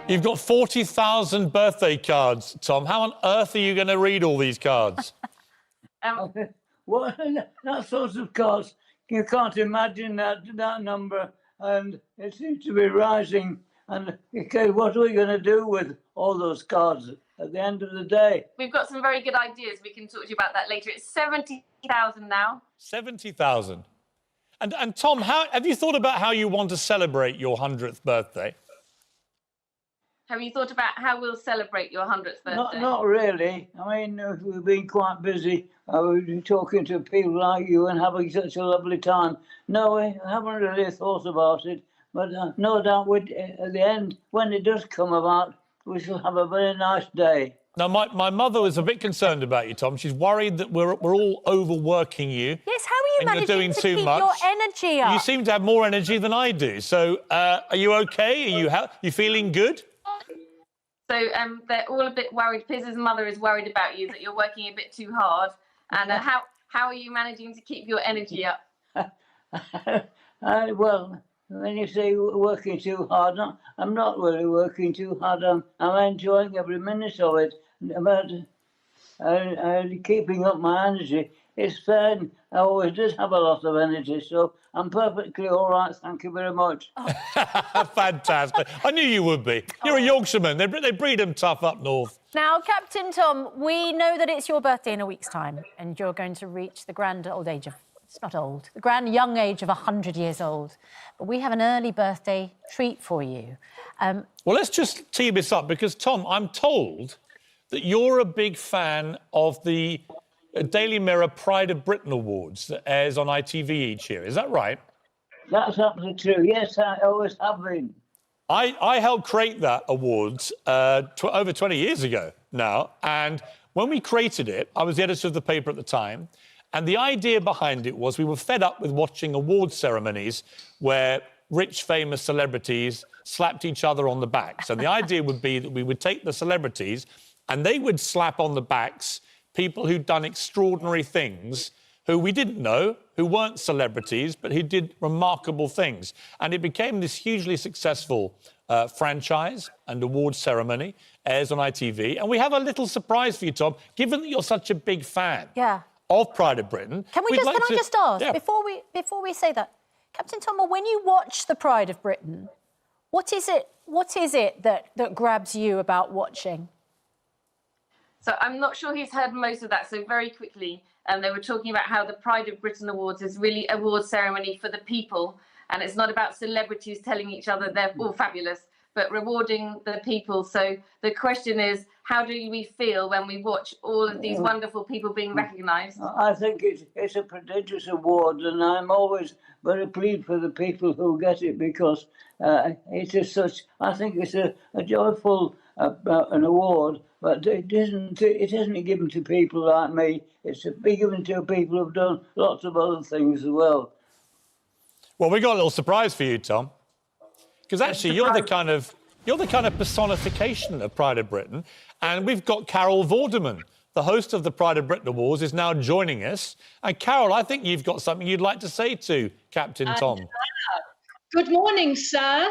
You've got 40,000 birthday cards, Tom. How on earth are you going to read all these cards? Well, that sort of cards, you can't imagine that number, and it seems to be rising. And okay, what are we going to do with all those cards at the end of the day? We've got some very good ideas. We can talk to you about that later. It's 70,000 now. 70,000. And Tom, have you thought about how you want to celebrate your 100th birthday? Have you thought about how we'll celebrate your 100th birthday? Not really. I mean, we've been quite busy. We've been talking to people like you and having such a lovely time. No, I haven't really thought about it. But no doubt at the end, when it does come about, we shall have a very nice day. Now, my mother was a bit concerned about you, Tom. She's worried that we're all overworking you. Yes, how are you managing to keep your energy up? You seem to have more energy than I do. So, are you OK? Are you feeling good? So they're all a bit worried. Piers' mother is worried about you, that you're working a bit too hard. And how are you managing to keep your energy up? Well, when you say working too hard, I'm not really working too hard. I'm enjoying every minute of it. But keeping up my energy, it's fine. I always did have a lot of energy, so I'm perfectly all right. Thank you very much. Fantastic. I knew you would be. You're a Yorkshireman. They breed them tough up north. Now, Captain Tom, we know that it's your birthday in a week's time, and you're going to reach the grand old age of... It's not old. The grand young age of 100 years old. But we have an early birthday treat for you. Well, let's just tee this up, because, Tom, I'm told that you're a big fan of the Daily Mirror Pride of Britain Awards that airs on ITV each year. Is that right? That's absolutely true. Yes, I always have been. I helped create that awards over 20 years ago now. And when we created it, I was the editor of the paper at the time. And the idea behind it was we were fed up with watching award ceremonies where rich, famous celebrities slapped each other on the backs. And the idea would be that we would take the celebrities and they would slap on the backs people who'd done extraordinary things, who we didn't know, who weren't celebrities, but who did remarkable things. And it became this hugely successful franchise and award ceremony, airs on ITV. And we have a little surprise for you, Tom, given that you're such a big fan. Yeah. Of Pride of Britain. Can I just ask, before we say that, Captain Tom, when you watch the Pride of Britain, what is it that grabs you about watching? So I'm not sure he's heard most of that. So very quickly, they were talking about how the Pride of Britain Awards is really an award ceremony for the people, and it's not about celebrities telling each other they're all fabulous, but rewarding the people. So the question is, how do we feel when we watch all of these wonderful people being recognised? I think it's a prodigious award, and I'm always very pleased for the people who get it, because it is such. I think it's a joyful an award, but it isn't given to people like me. It's given to people who've done lots of other things as well. Well, we got a little surprise for you, Tom. Because actually, you're the kind of personification of Pride of Britain. And we've got Carol Vorderman, the host of the Pride of Britain Awards, is now joining us. And Carol, I think you've got something you'd like to say to Captain Tom. Good morning, sir.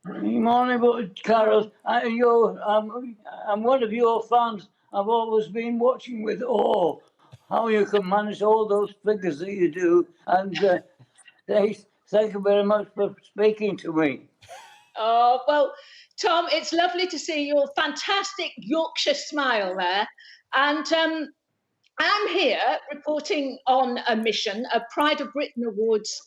Good morning, Carol. I'm one of your fans. I've always been watching with awe how you can manage all those figures that you do. And thank you very much for speaking to me. Oh, well, Tom, it's lovely to see your fantastic Yorkshire smile there. And I'm here reporting on a mission, a Pride of Britain Awards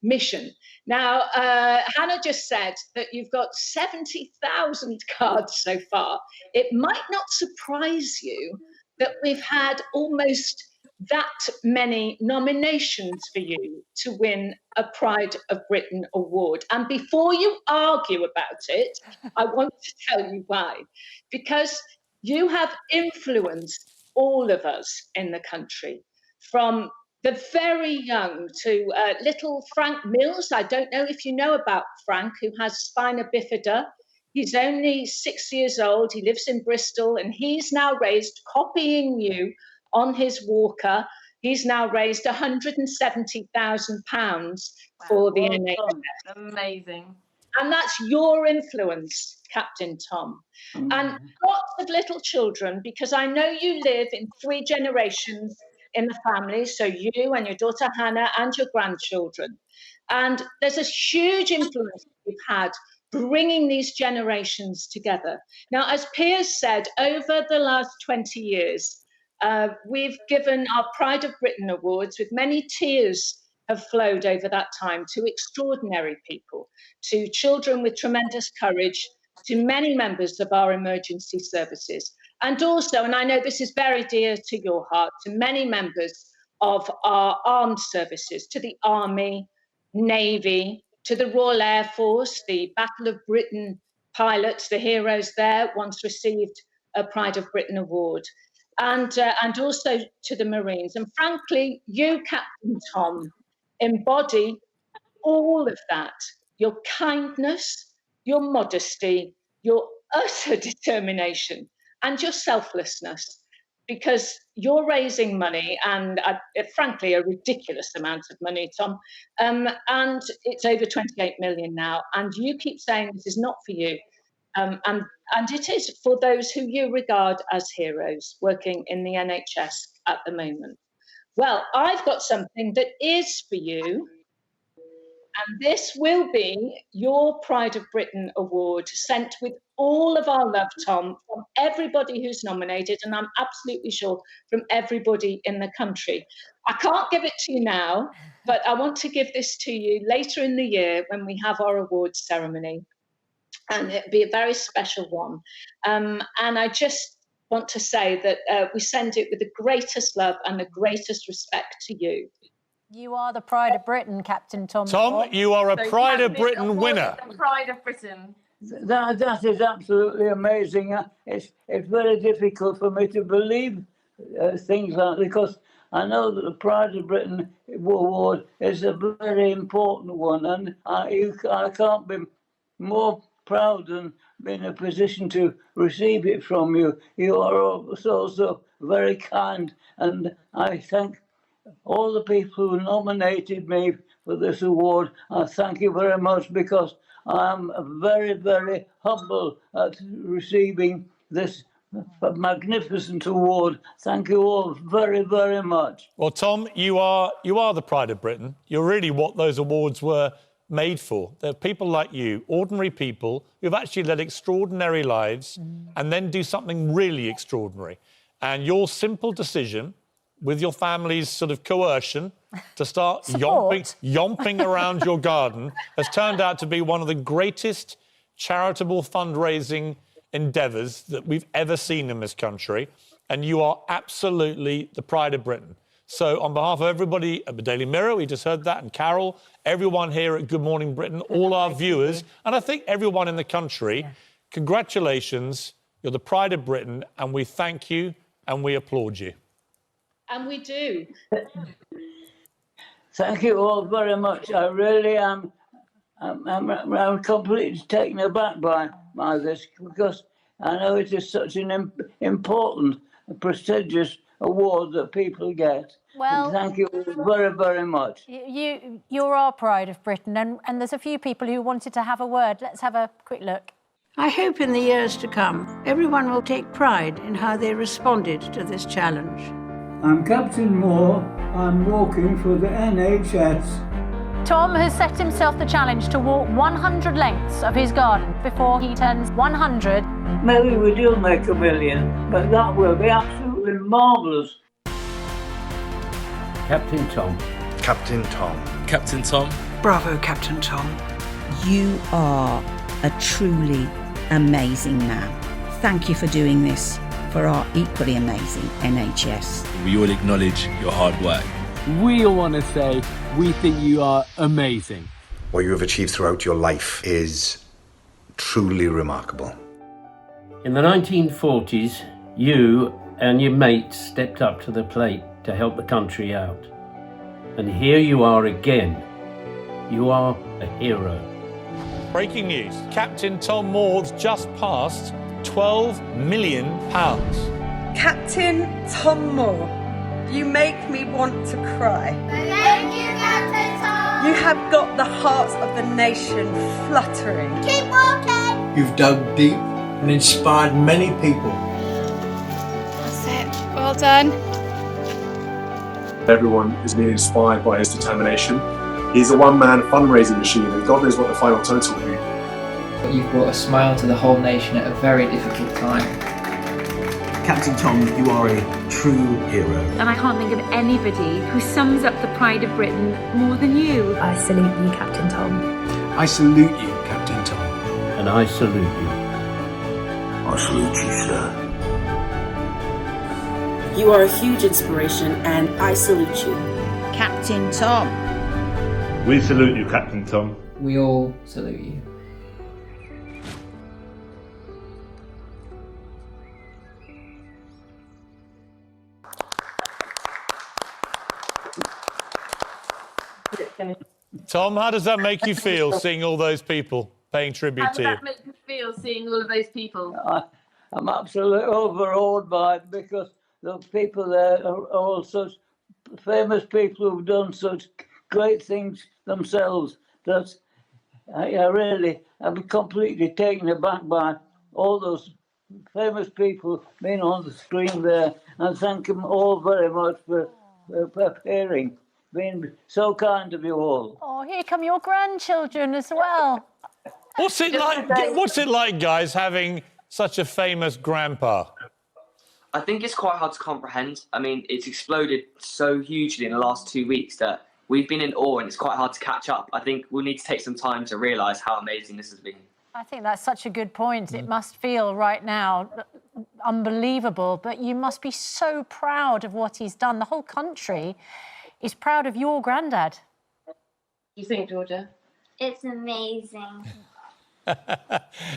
mission. Now, Hannah just said that you've got 70,000 cards so far. It might not surprise you that we've had almost that many nominations for you to win a Pride of Britain award. And before you argue about it, I want to tell you why. Because you have influenced all of us in the country, from the very young to little Frank Mills. I don't know if you know about Frank, who has spina bifida. He's only 6 years old. He lives in Bristol, and he's now raised, copying you on his walker, he's now raised £170,000 for the NHS. Amazing. And that's your influence, Captain Tom. And lots of little children, because I know you live in 3 generations in the family, so you and your daughter Hannah and your grandchildren. And there's a huge influence you've had bringing these generations together. Now, as Piers said, over the last 20 years, we've given our Pride of Britain Awards, with many tears have flowed over that time, to extraordinary people, to children with tremendous courage, to many members of our emergency services, and also, and I know this is very dear to your heart, to many members of our armed services, to the Army, Navy, to the Royal Air Force, the Battle of Britain pilots, the heroes there once received a Pride of Britain award, and also to the Marines. And frankly, you, Captain Tom, embody all of that. Your kindness, your modesty, your utter determination, and your selflessness, because you're raising money, and frankly, a ridiculous amount of money, Tom, and it's over 28 million now, and you keep saying this is not for you, and it is for those who you regard as heroes working in the NHS at the moment. Well, I've got something that is for you, and this will be your Pride of Britain award, sent with all of our love, Tom, from everybody who's nominated, and I'm absolutely sure from everybody in the country. I can't give it to you now, but I want to give this to you later in the year when we have our awards ceremony, and it'll be a very special one. And I just want to say that we send it with the greatest love and the greatest respect to you. You are the Pride of Britain, Captain Tom. Tom, you are a Pride of Britain winner. The Pride of Britain. That is absolutely amazing. It's very difficult for me to believe things like that, because I know that the Pride of Britain award is a very important one, and I can't be more proud than be in a position to receive it from you. You are also very kind, and I thank all the people who nominated me for this award. I thank you very much, because I am very, very humble at receiving this magnificent award. Thank you all very, very much. Well, Tom, you are the Pride of Britain. You're really what those awards were made for. They're people like you, ordinary people who've actually led extraordinary lives and then do something really extraordinary. And your simple decision, with your family's sort of coercion, to start yomping around your garden, has turned out to be one of the greatest charitable fundraising endeavours that we've ever seen in this country. And you are absolutely the Pride of Britain. So on behalf of everybody at the Daily Mirror, we just heard that, and Carol, everyone here at Good Morning Britain, all our viewers, and I think everyone in the country, congratulations. You're the Pride of Britain, and we thank you and we applaud you. And we do. Thank you all very much. I really am. I'm completely taken aback by this, because I know it is such an important, prestigious award that people get. Well, and thank you very, very much. You're our Pride of Britain, and there's a few people who wanted to have a word. Let's have a quick look. I hope in the years to come, everyone will take pride in how they responded to this challenge. I'm Captain Moore. I'm walking for the NHS. Tom has set himself the challenge to walk 100 lengths of his garden before he turns 100. Maybe we do make a million, but that will be absolutely marvellous. Captain Tom. Captain Tom. Captain Tom. Bravo, Captain Tom. You are a truly amazing man. Thank you for doing this for our equally amazing NHS. We all acknowledge your hard work. We all want to say we think you are amazing. What you have achieved throughout your life is truly remarkable. In the 1940s, you and your mates stepped up to the plate to help the country out. And here you are again. You are a hero. Breaking news. Captain Tom Moore's just passed £12 million. Captain Tom Moore, you make me want to cry. Thank you, Captain Tom! You have got the hearts of the nation fluttering. Keep walking! You've dug deep and inspired many people. That's it. Well done. Everyone is being inspired by his determination. He's a one-man fundraising machine, and God knows what the final total will be. You've brought a smile to the whole nation at a very difficult time. Captain Tom, you are a true hero. And I can't think of anybody who sums up the pride of Britain more than you. I salute you, Captain Tom. I salute you, Captain Tom. And I salute you. I salute you, sir. You are a huge inspiration, and I salute you. Captain Tom. We salute you, Captain Tom. We all salute you. Tom, how does that make you feel, seeing all those people paying tribute to you? How does that make you feel, seeing all of those people? I'm absolutely overawed by it, because the people there are all such famous people who've done such great things themselves that I'm completely taken aback by all those famous people being on the screen there, and thank them all very much for appearing, being so kind of you all. Oh, here come your grandchildren as well. What's it like, guys, having such a famous grandpa? I think it's quite hard to comprehend. I mean, it's exploded so hugely in the last 2 weeks that we've been in awe, and it's quite hard to catch up. I think we'll need to take some time to realise how amazing this has been. I think that's such a good point. It must feel right now unbelievable, but you must be so proud of what he's done. The whole country is proud of your granddad. What do you think, Georgia? It's amazing.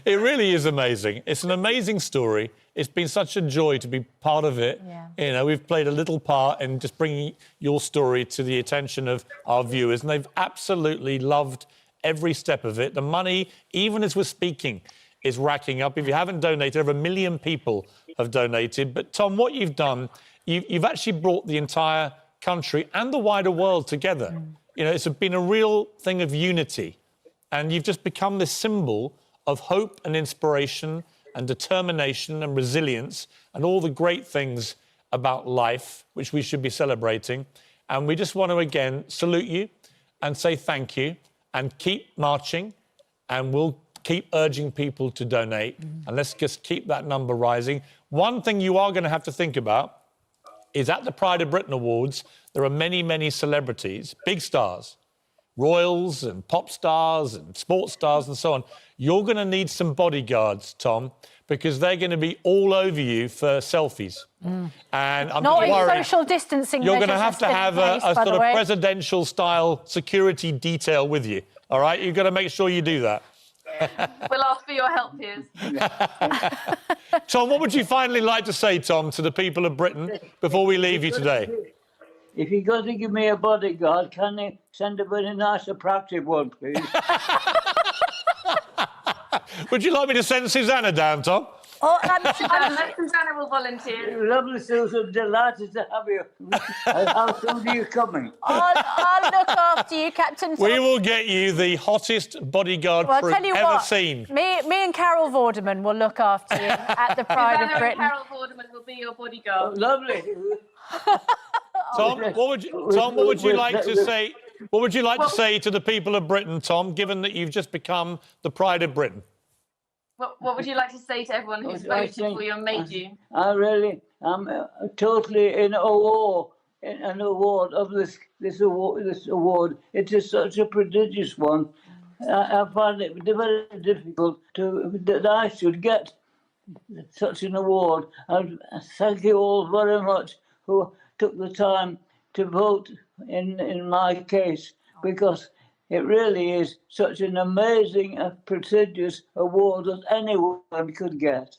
It really is amazing. It's an amazing story. It's been such a joy to be part of it. Yeah. You know, we've played a little part in just bringing your story to the attention of our viewers, and they've absolutely loved every step of it. The money, even as we're speaking, is racking up. If you haven't donated, over 1 million people have donated. But Tom, what you've done, you've actually brought the entire country and the wider world together. You know, it's been a real thing of unity. And you've just become this symbol of hope and inspiration and determination and resilience and all the great things about life, which we should be celebrating. And we just want to, again, salute you and say thank you and keep marching. And we'll keep urging people to donate. And let's just keep that number rising. One thing you are going to have to think about is at the Pride of Britain Awards, there are many, many celebrities, big stars, royals and pop stars and sports stars and so on. You're going to need some bodyguards, Tom, because they're going to be all over you for selfies. And I'm not worried. in social distancing. You're going to have a sort of presidential style security detail with you. All right, you've got to make sure you do that. We'll ask for your help, Piers. Tom, what would you finally like to say, Tom, to the people of Britain before we leave you today? If you're going to give me a bodyguard, can you send a very nice, attractive one, please? Would you like me to send Susanna down, Tom? Oh, Susanna will volunteer. Lovely, Susan. Delighted to have you. How soon are you coming? I'll look after you, Captain Tom. We will get you the hottest bodyguard crew ever seen. Me and Carol Vorderman will look after you at the Pride of Britain. Carol Vorderman will be your bodyguard. Lovely. Tom, what would you like to say? What would you like to say to the people of Britain, Tom, given that you've just become the Pride of Britain? What would you like to say to everyone who's voted for you and made you? I'm totally in awe, an award of this award. It is such a prodigious one. I find it very difficult that I should get such an award. And thank you all very much who took the time to vote in my case, because it really is such an amazing, prestigious award that anyone could get.